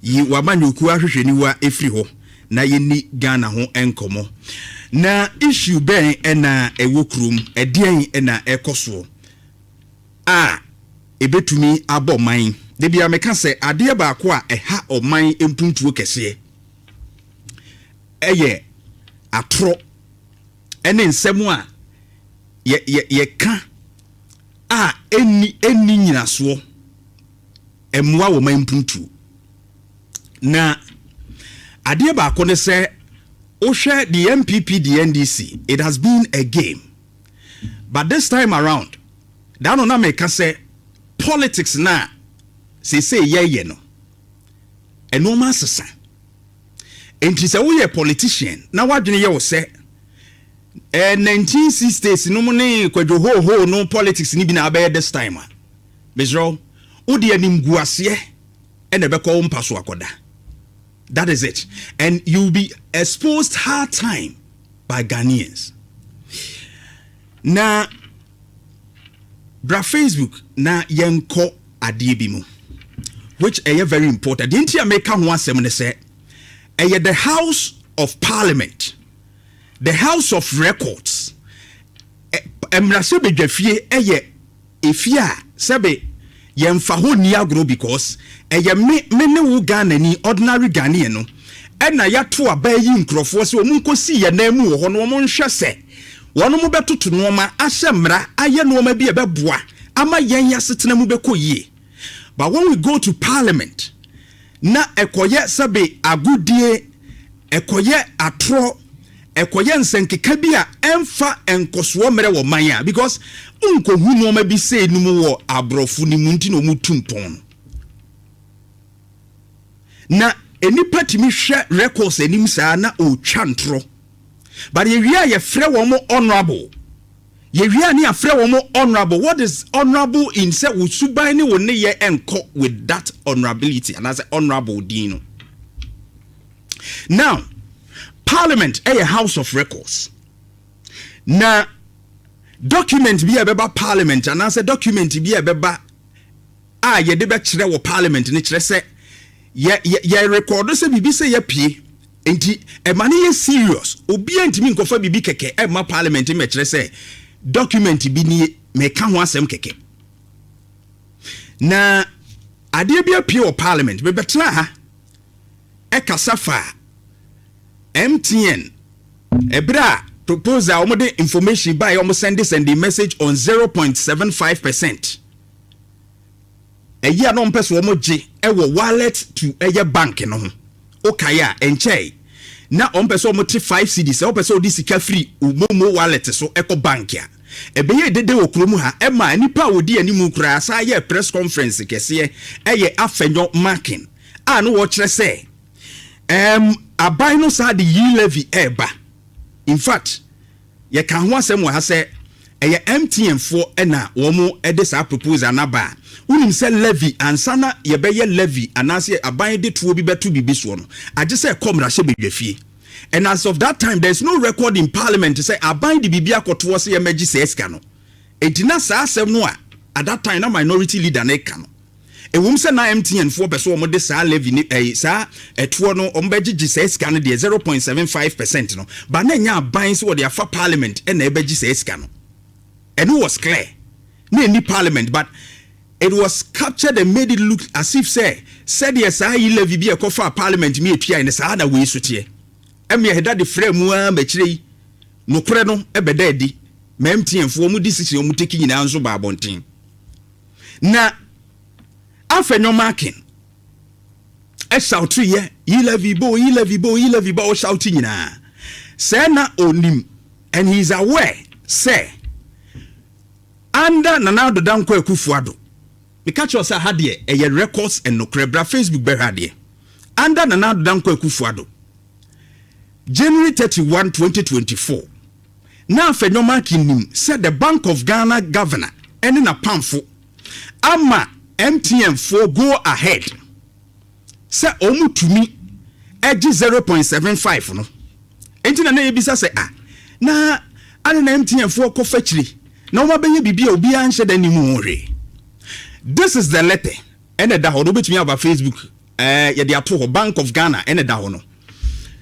yi wabanyoku ahwehweni wa efri ho na yeni Ghana ho enkomo na issue ben ena ewokrum edien ena ekoso ebetumi aboman de bia meka se ade ba ko a eha oman empuntuo kese eye atro ene nsemu a ye ka eni nyinaso emwa wo man empuntuo na ade ba ko ne se o share the MPP the NDC it has been a game but this time around that no na make say politics na say ye no eno ma sesa enti se wo ye politician na wadwene ye wo se 1960s no mo ne kwadwo ho no politics ni bi na abaye this time a bezro wo de anim guase ene be ko mpaso akoda. That is it. And you'll be exposed hard time by Ghanaians. Na bra Facebook na yenko adiebimu, which is very important. The India maker wants to say, the House of Parliament, the House of Records. Emrasebe jefie efia sebe yemfa ho ni agro because me wo Ghana ni ordinary Ghanaian no na ya to abayi nkrofo se omu nkosi ye na mu ho no mo nhwe se wono mo betoto no ma ahye mra aye no ma bi e beboa ama yen yasetena mu bekoyie. But when we go to Parliament na ekoye sebe agudie ekoye atro ekoye nsenkeka bi a emfa enkoso mere wo man a because unko hu no ma bi sei no mu wo abrofu ni mu nti no mu tumpon na enipa timi hwe records enim saa na o twantro but ye wia ye frɛ wo mo honorable ye wia ni afrɛ wo mo honorable. What is honorable in say wo suban ni wo ne ye enko with that honorability and as a honorable dino. Now Parliament a House of Records na document bi ebeba Parliament and as a document bi ebeba ye de be kire wo Parliament ni kire se ye record se bibi se ye pie enti e mane ye serious obi antimi nkofa bibi keke e ma Parliament me kire se document bi ni me ka ho asem keke na ade bi apie wo Parliament be betra ha e kasafa MTN ebra proposal omo de information by omo send the message on 0.75%. Eya no mpese omo je ewo wallet to eye bank no ho okaya enchei na ompese omo te 5 cedis ompese odi sika free Momo wallet so eko bank ya ebeye dede okromu ha ema nipa odi animu kura sa ye press conference kese eye Afenyo-Markin no wo kire se abai no sa de Levy eba. In fact ye kan ho asem wa ha se eye MTN fo na wo mo ede sa proposal na ba unim se Levy ansana ye be ye Levy anase aban de tuo bi betu bibi so no age se komra hye bedwafie. And as of that time there's no record in Parliament to say aban de bibi akoto se ye magi se eska no etina sa asem no a at that time na minority leader na eka no ewum se na MTN fo beso omo de sa Levy ni sa etuo no ombegigi se eska no de 0.75% no ba na nya aban se wo de afa Parliament na ebegi se eska no. And it was clear na any Parliament but it was captured and made it look as if said yes I Levy bi ekofa Parliament mi etua in sa na we sotie em ye heda de frame a ba kire no kore no ebeda edi MTN fo mu decision mu take nyina nso ba abonten na Afenyo-Markin shout ye Levy bo o shout nyina say na onim and he is aware say under Nana Dodanko Ekufuado we catch us had ye records and no crebra Facebook be had ye under Nana Dodanko Ekufuado January 31 2024 now Afenyo-Markin said the Bank of Ghana governor and in a pamphlet ama MTN for go ahead say omu to me edge 0.75 no enti na ebisa say na ana na MTN for ko fachiri na oma benye bibia obi anhye da nimu hwe. This is the letter and da ho do betumi aba Facebook yɛde ato hɔ Bank of Ghana ɛna da hɔ no.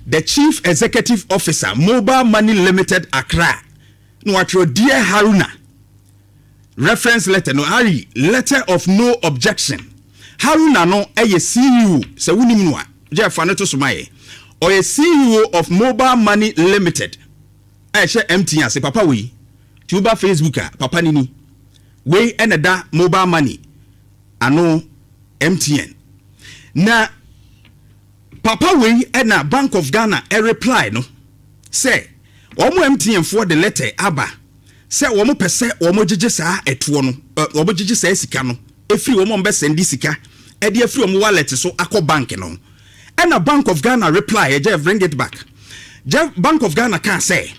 The Chief Executive Officer, Mobile Money Limited, Accra. No, what your dear Haruna. Reference letter, no, Harry, letter of no objection. Haruna no, CEO, se unimwa, Jeff Faneto Sumaye, or a CEO of Mobile Money Limited. Share empty as a papa we, Tuba Facebooka, Papa Nini. We enada Mobile Money. Ano MTN. Na, Papa we na Bank of Ghana a reply no say omo MTN for the letter aba say omo pese omo gege saa etuo no omo gege saa sika no efiri omo mbe send sika e de efiri omo wallet so akọ bank no na Bank of Ghana reply e Jeff bring it back Bank of Ghana can say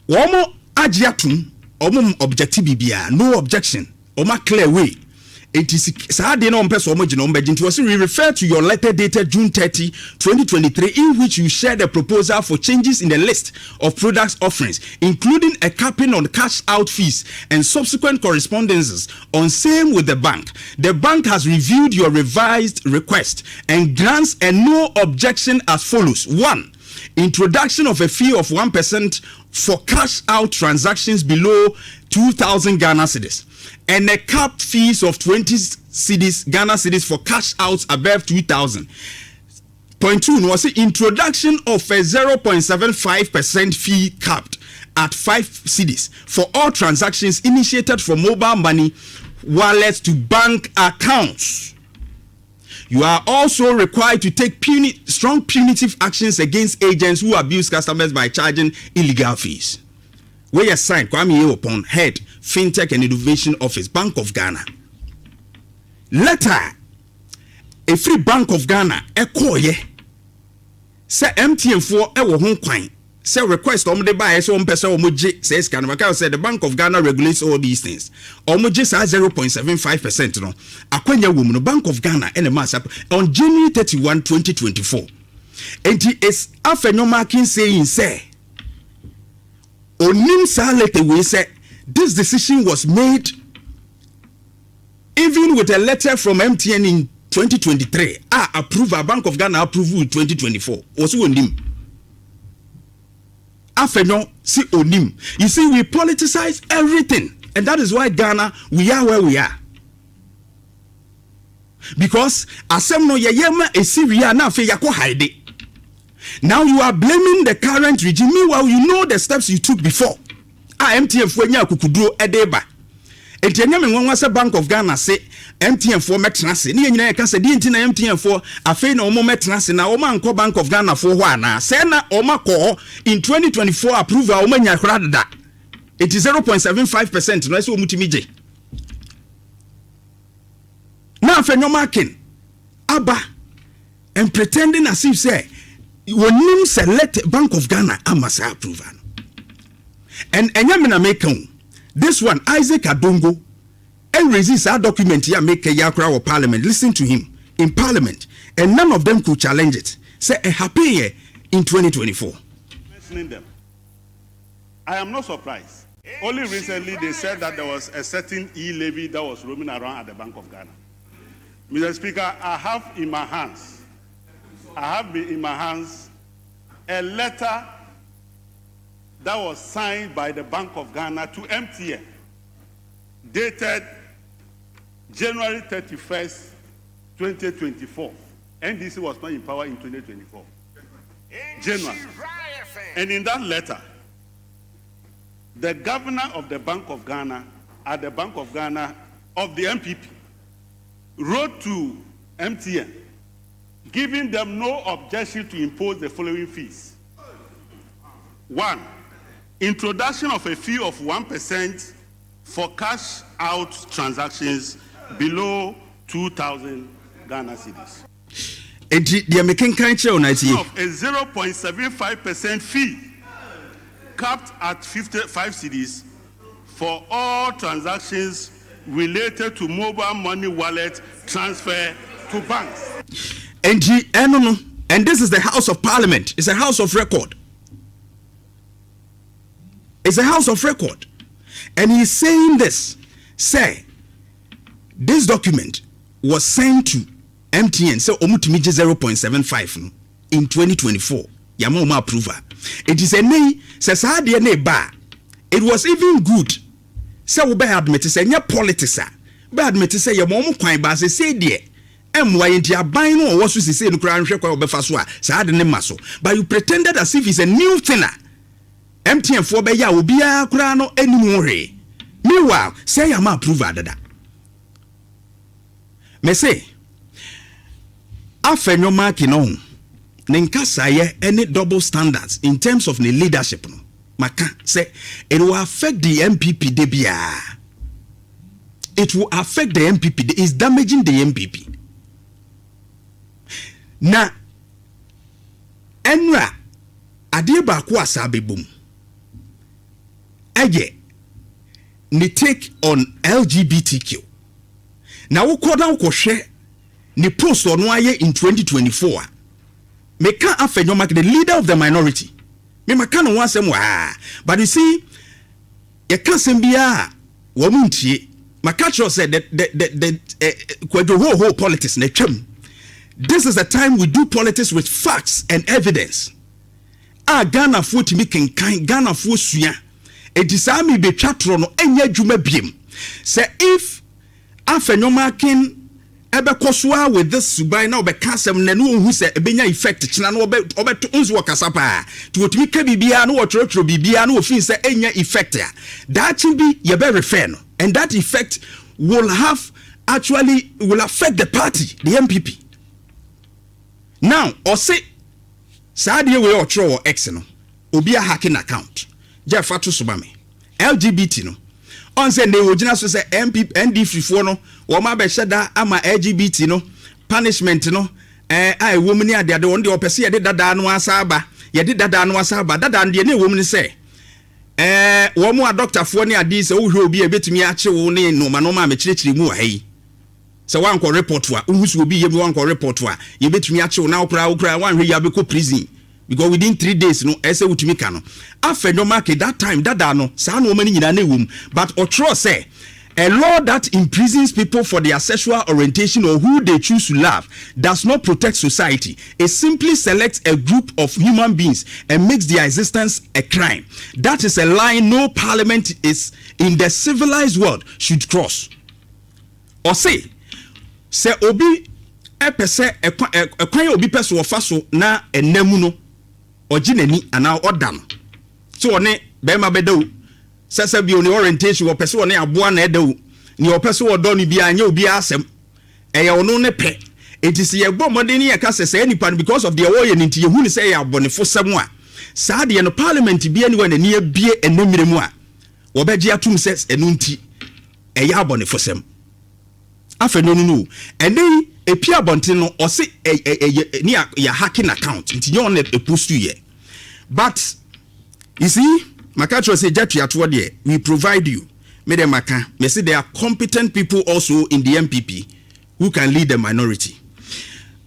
omo agye atum omo objective bibia no objection omo clear way. It is Saturday no person we refer to your letter dated June 30, 2023, in which you shared a proposal for changes in the list of products offerings, including a capping on cash out fees and subsequent correspondences on same with the bank. The bank has reviewed your revised request and grants a no objection as follows. 1. Introduction of a fee of 1% for cash out transactions below 2,000 Ghana cedis. And a cap fees of 20 cedis, Ghana cedis for cash outs above 2,000. Point 2 was the introduction of a 0.75% fee capped at 5 cedis for all transactions initiated from mobile money wallets to bank accounts. You are also required to take strong punitive actions against agents who abuse customers by charging illegal fees. Where you signed Kwame upon head Fintech and Innovation Office, Bank of Ghana. Letter a free Bank of Ghana ekoye say MTN for ewo ho kwan say request de buy so person omoje say scan maka say the Bank of Ghana regulates all these things. Omoje say 0.75% no. Akwanya wo mu no Bank of Ghana and on January 31, 2024. And it is Afenyo-Markin saying say onim salete we say this decision was made even with a letter from MTN in 2023. Approve a Bank of Ghana approval in 2024. Also onim. Afenyo see onim. You see, we politicize everything, and that is why Ghana we are where we are. Because asem no yeyema esiria na afi yako hide. Now you are blaming the current regime. Meanwhile, you know the steps you took before. MTN for nya kukuduro edeba. Etienya me nwanwa se Bank of Ghana say MTN for metena se. Ni nyina ka se di ntina MTN for afei na omo metena se na omo anko Bank of Ghana for ho ana. Say na omo ko in 2024 approval omo nya kra da. It is 0.75% no so omutimi je. Na Afenyo-Markin aba and pretending as if say when select Bank of Ghana amasa approval. And enyamina make this one Isaac Adongo and resist our document here make a yakra or parliament. Listen to him in parliament, and none of them could challenge it. Say a happy year in 2024. Mentioning them, I am not surprised. Only recently they said that there was a certain Levy that was roaming around at the Bank of Ghana. Mr. Speaker, I have in my hands a letter that was signed by the Bank of Ghana to MTN, dated January 31st, 2024. NDC was not in power in 2024. January. And in that letter, the governor of the Bank of Ghana, at the Bank of Ghana of the MPP, wrote to MTN, giving them no objection to impose the following fees. 1. Introduction of a fee of 1% for cash out transactions below 2,000 Ghana cedis. The American country on IT. Of a 0.75% fee capped at 55 cedis for all transactions related to mobile money wallet transfer to banks. And this is the House of Parliament. It's a House of Record. It's a House of Record. And he's saying this. Say, this document was sent to MTN say omutumi 0.75 no in 2024 yama omo approval. It is a nay say saa de na ba. It was even good say we be admit say nya politics a be admit say ye mo kwan ba say de emwa yenti aban no wo so sese no kra nhwe kwa obefa so a saa de ne maso, but you pretended as if it's a new thing. MTN for be ya obi a kra no animu hwe. Meanwhile say yama approval dada. Me say Afenyo-Markin on Ninkasa ye any double standards in terms of the leadership no. Maka say it will affect the MPP debia. It will affect the MPP. It's damaging the MPP. Na enra adie ba ko asabe bom. Ege ni take on LGBTQ. Na wo koda wo hwe ni post ono aye in 2024. Meka Afenyo-Markin, the leader of the minority. Me maka no wasem wa. But you see, ye kasem bia wo muntie. Makacho said that the whole politics na twam. This is the time we do politics with facts and evidence. Ghana fo timi kenkan, Ghana fo sua. Etisami be twatro no enya dwuma biem. Say if Afenyo-Markin ebe kosua with this subai na obe kasem na no hu se ebenya effect china no obe to unzu wakasapa to otimi ka bibia no otrotro bibia no ofin se enya effect ya that be ye be refer no, and that effect will affect the party, the MPP. Now or say saadie we otro X no obi a hacking account je fatu subame LGBT no on say ne original so say MPP ND54 no wo ma be sheda ama LGBT no punishment no ai woman ya de on de opese ye de dada no asaba ye de dada no asaba dada de ne woman say wo mo a doctor fo ne adi say wo hwe obi e betumi a che wo ne no ma me chirechiri mu hai say wan ko report wa uhusu obi ye bi wan ko report wa ye betumi a che wo na okra wan hwe ya be ko prison because within 3 days no ese wutumi ka no Afenyo-Markin that time dada no sa no mani nyina na ewum, but otro say a law that imprisons people for their sexual orientation or who they choose to love does not protect society. It simply selects a group of human beings and makes their existence a crime. That is a line no parliament is in the civilized world should cross. Or say obi epese ekwan obi pese wo faso na enemu no oginani ana odam so one be ma bedaw sese bi oni orientation wo pese one aboa na edaw ni wo pese wo do ni bia anya obi asem eye ono ne pe etisi ye gbo modeni ye ka sese nipa because of the oye nti ye hu ni say ye abonefo sem a saa de no parliament bia ni wa na ni abie enamiremu a wo beje atum ses enu nti eye abonefo sem Afenyo no ene epia bonte no o se ni ya hacking account nti you on a post you. But you see makacho say jatu ato de we provide you me dem maka me say there are competent people also in the MPP who can lead the minority.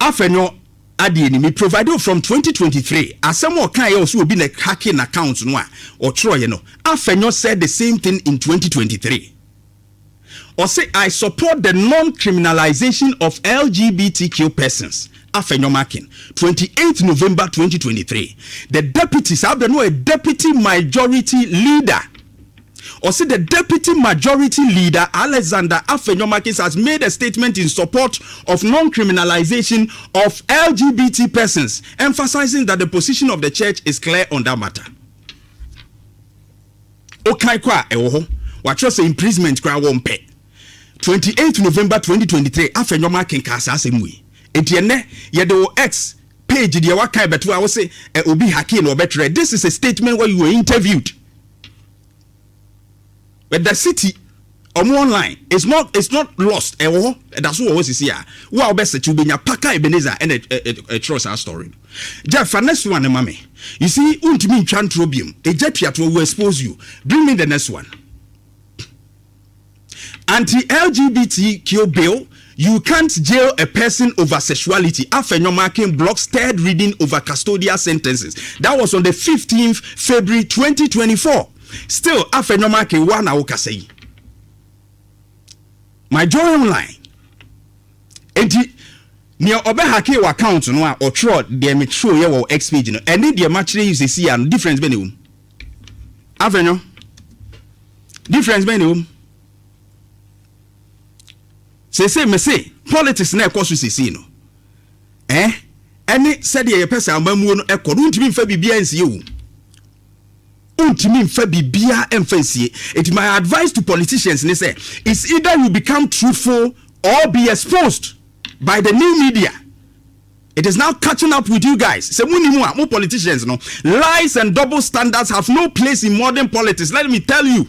Afenyo ade ni me provide you from 2023 asemo kan ye also obi na hacking account no a o tro ye no. Afenyo said the same thing in 2023. Or say I support the non-criminalization of LGBTQ persons. Afenyo-Markin, 28th November 2023. The deputies have been a deputy majority leader. Or say the deputy majority leader Alexander Afenyo-Markin has made a statement in support of non-criminalization of LGBT persons, emphasizing that the position of the church is clear on that matter. Okay, kwa ewo what you say imprisonment kwa wompe. 28th November 2023 Afenyo-Markin kasa asemwe entiene ye de X page de waka beto I say obi hacking or better. This is a statement where you were interviewed but the city online it's not lost that's what was here wa obese to benya paka Ebenezer and a trust our story Jeff next one mama you see untimi ntwantrobium ejatua to will expose you. Bring me the next one. Anti-LGBTQ bill, you can't jail a person over sexuality. Afenyo-Markin blocks third reading over custodial sentences. That was on the 15th February 2024. Still, Afenyo-Markin one awokasei. My joy online. Near obe hake wa account no a otro de me show ye wo X page no ene de ma kire you see an difference be ne wom Afenyo difference be ne wom say me say politics na ekoso sisi no ene said ye pesa amamuo no ekodo ntimi mfa bibia ensie wo ntimi mfa bibia emfansie. It my advice to politicians ne say it's either you become truthful or be exposed by the new media. It is now catching up with you guys. Say more politicians no lies and double standards have no place in modern politics. Let me tell you.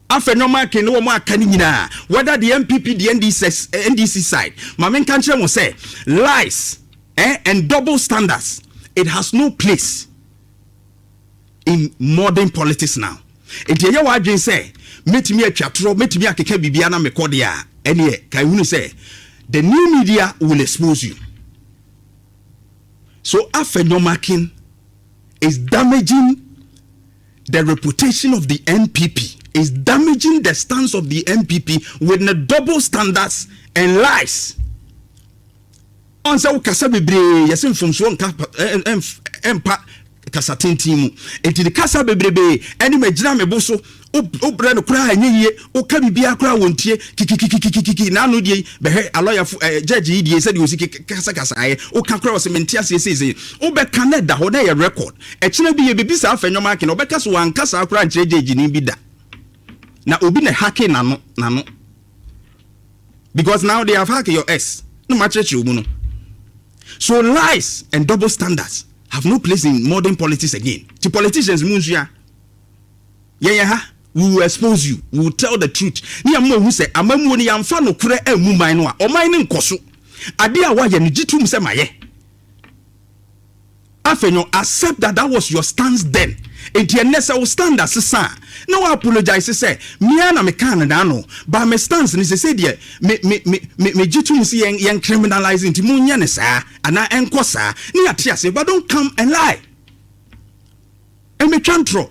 Afenyo-Markin no more kanina whether the MPP the NDC side. Mamen kanche mo say lies and double standards. It has no place in modern politics now. It ye wa dwen say metimi atwatro metimi akeka bibia na mekode a ene kai hunu say the new media will expose you. So Afenyo-Markin is damaging the reputation of the NPP, is damaging the stance of the NPP with the double standards and lies. On sa ukasa bebre yesim from so empa kasa tentimu enti de kasa bebrebe eni magina mebo so obre no kura anyeye o ka bibia kura wontie kiki na no die behe lawyer judge yi die said you see kasa aye o ka kura o se mentia se o be Canada ho na ye record e kina bi ye bibisa Afenyo-Markin o be kasa wan kasa kura nchire judge ni bi da na obi na hacking na no because now they have hacked your S no matter you no. So lies and double standards have no place in modern politics again. The politicians munzia. Yeah, we will expose you. We will tell the truth. Ni ammo hu say amamu ni yamfa no kure emu man no a o man ni nkoso. Ade a wa ye no gitum se maye. Afenyo, accept that was your stance then. Enti enese o stand as sa. No apologize say me na me kan na no. But me stance ni say de me gitum si yen criminalizing ti munya ne sa ana enko sa. Ni ate ase but don't come and lie. And me chantro.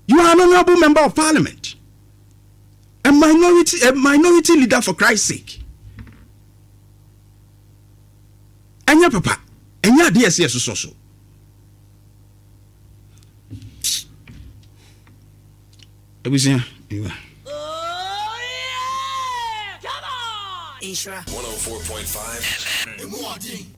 You are an honorable member of parliament. A minority leader for Christ's sake. Enya papa, enya DSS so. Ebusia, you are. Oh yeah! Come on! Nhyira 104.5.